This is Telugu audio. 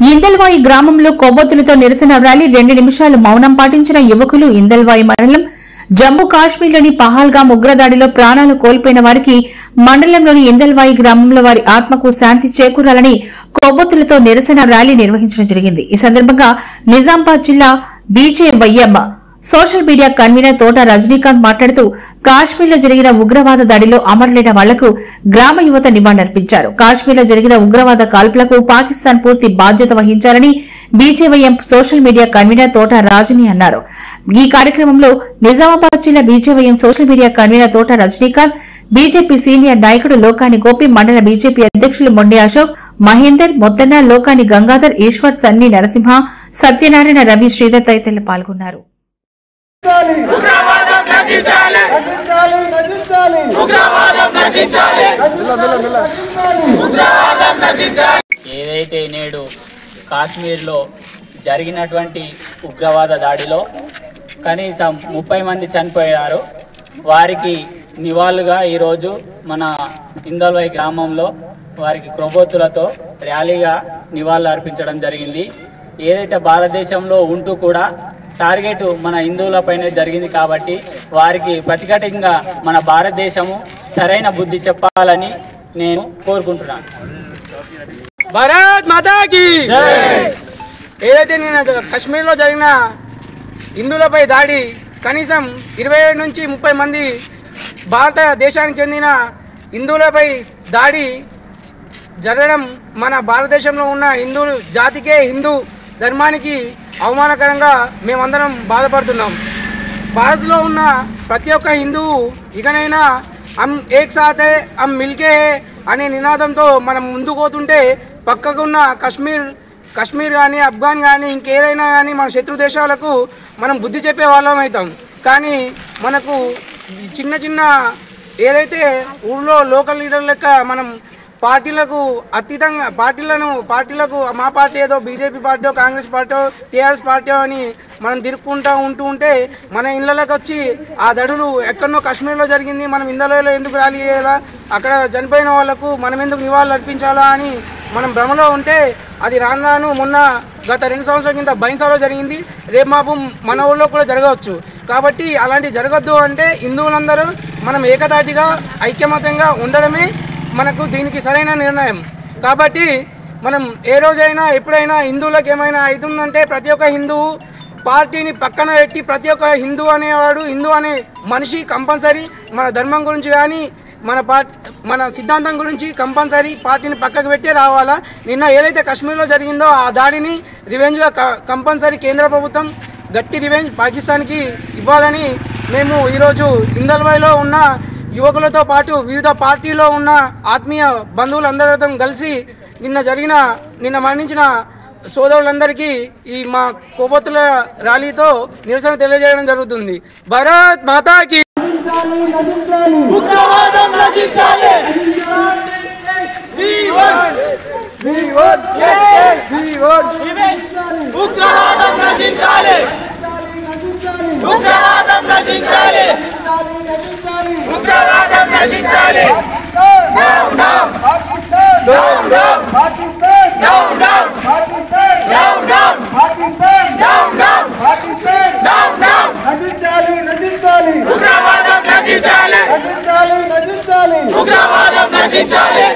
ఇందల్వాయి గ్రామంలో కొవ్వొత్తులతో నిరసన ర్యాలీ 2 నిమిషాలు మౌనం పాటించిన యువకులు. ఇందల్వాయి మండలం జమ్మూ కాశ్మీర్లోని పహల్గామ్ ఉగ్రదాడిలో ప్రాణాలు కోల్పోయిన వారికి మండలంలోని ఇందల్వాయి గ్రామంలో వారి ఆత్మకు శాంతి చేకూరాలని కొవ్వొత్తులతో నిరసన ర్యాలీ నిర్వహించడం జరిగింది. ఈ సందర్భంగా నిజామాబాద్ జిల్లా బీజేవైఎం సోషల్ మీడియా కన్వీనర్ తోట రజనీకాంత్ మాట్లాడుతూ కాశ్మీర్లో జరిగిన ఉగ్రవాద దాడిలో అమరులైన వాళ్లకు గ్రామ యువత నివాళులర్పించారు. కాశ్మీర్లో జరిగిన ఉగ్రవాద కాల్పులకు పాకిస్తాన్ పూర్తి బాధ్యత వహించాలని బీజేవైఎం సోషల్ మీడియా కన్వీనర్ తోట రాజని అన్నారు. ఈ కార్యక్రమంలో నిజామాబాద్ జిల్లా బీజేవైఎం సోషల్ మీడియా కన్వీనర్ తోట రజనీకాంత్, బీజేపీ సీనియర్ నాయకుడు లోకాని గోపి, మండల బీజేపీ అధ్యక్షులు మొండి అశోక్, మహేందర్, మొత్తన్న, లోకాని గంగాధర్, ఈశ్వర్, సన్ని, నరసింహ, సత్యనారాయణ, రవి, శ్రీధర్ తదితరులు పాల్గొన్నారు. ఏదైతే నేడు కాశ్మీర్లో జరిగినటువంటి ఉగ్రవాద దాడిలో కనీసం 30 మంది చనిపోయారు. వారికి నివాళులుగా ఈరోజు మన ఇందల్వాయి గ్రామంలో వారికి కొవ్వొత్తులతో ర్యాలీగా నివాళులు అర్పించడం జరిగింది. ఏదైతే భారతదేశంలో ఉంటూ కూడా టార్గెట్ మన హిందువులపైనే జరిగింది కాబట్టి వారికి ప్రతిఘటంగా మన భారతదేశము సరైన బుద్ధి చెప్పాలని నేను కోరుకుంటున్నాను. భారత్ మాతాకి ఏదైతే నేను కాశ్మీర్లో జరిగిన హిందువులపై దాడి కనీసం 27 నుంచి 30 మంది భారతదేశానికి చెందిన హిందువులపై దాడి జరగడం మన భారతదేశంలో ఉన్న హిందూ జాతికే, హిందూ ధర్మానికి అవమానకరంగా మేమందరం బాధపడుతున్నాం. భారత్లో ఉన్న ప్రతి ఒక్క హిందువు ఇకనైనా హమ్ ఏక్ సాత్ హై, హమ్ మిల్కే హై అనే నినాదంతో మనం ముందుకు పోతుంటే పక్కకున్న కాశ్మీర్ కానీ, అఫ్ఘాన్ కానీ, ఇంకేదైనా కానీ మన శత్రు దేశాలకు మనం బుద్ధి చెప్పే వాళ్ళం అవుతాం. కానీ మనకు చిన్న ఏదైతే ఊళ్ళో లోకల్ లీడర్ లెక్క మనం పార్టీలకు అతీతంగా పార్టీలకు మా పార్టీ ఏదో BJP party, Congress party, TRS party అని మనం తిరుక్కుంటూ ఉంటే మన ఇళ్ళకి వచ్చి ఆ దడులు ఎక్కడనో కాశ్మీర్లో జరిగింది, మనం ఇందలో ఎందుకు ర్యాలీ చేయాలా, అక్కడ చనిపోయిన వాళ్లకు మనం ఎందుకు నివాళులు అర్పించాలా అని మనం భ్రమలో ఉంటే అది రాను మొన్న గత 2 సంవత్సరాల కింద బైన్సాలో జరిగింది. రేపు మాపు మన ఊళ్ళో కూడా జరగవచ్చు. కాబట్టి అలాంటివి జరగద్దు అంటే హిందువులందరూ మనం ఏకతాటిగా ఐక్యమత్యంగా ఉండడమే మనకు దీనికి సరైన నిర్ణయం. కాబట్టి మనం ఏ రోజైనా ఎప్పుడైనా హిందువులకు ఏమైనా అవుతుందంటే ప్రతి ఒక్క హిందువు పార్టీని పక్కన పెట్టి ప్రతి ఒక్క హిందూ అనేవాడు, హిందూ అనే మనిషి కంపల్సరీ మన ధర్మం గురించి కానీ మన సిద్ధాంతం గురించి కంపల్సరీ పార్టీని పక్కకు పెట్టే రావాలా. నిన్న ఏదైతే కాశ్మీర్లో జరిగిందో ఆ దాడిని రివెంజ్గా కంపల్సరీ కేంద్ర ప్రభుత్వం గట్టి రివెంజ్ పాకిస్తాన్కి ఇవ్వాలని మేము ఈరోజు ఇందల్వాయిలో ఉన్న యువకులతో పాటు వివిధ పార్టీలో ఉన్న ఆత్మీయ బంధువులందరితో కలిసి నిన్న మరణించిన సోదరులందరికీ ఈ మా కొవ్వొత్తుల ర్యాలీతో నిరసన తెలియజేయడం జరుగుతుంది. భారత్ మాతాకి నశించాలి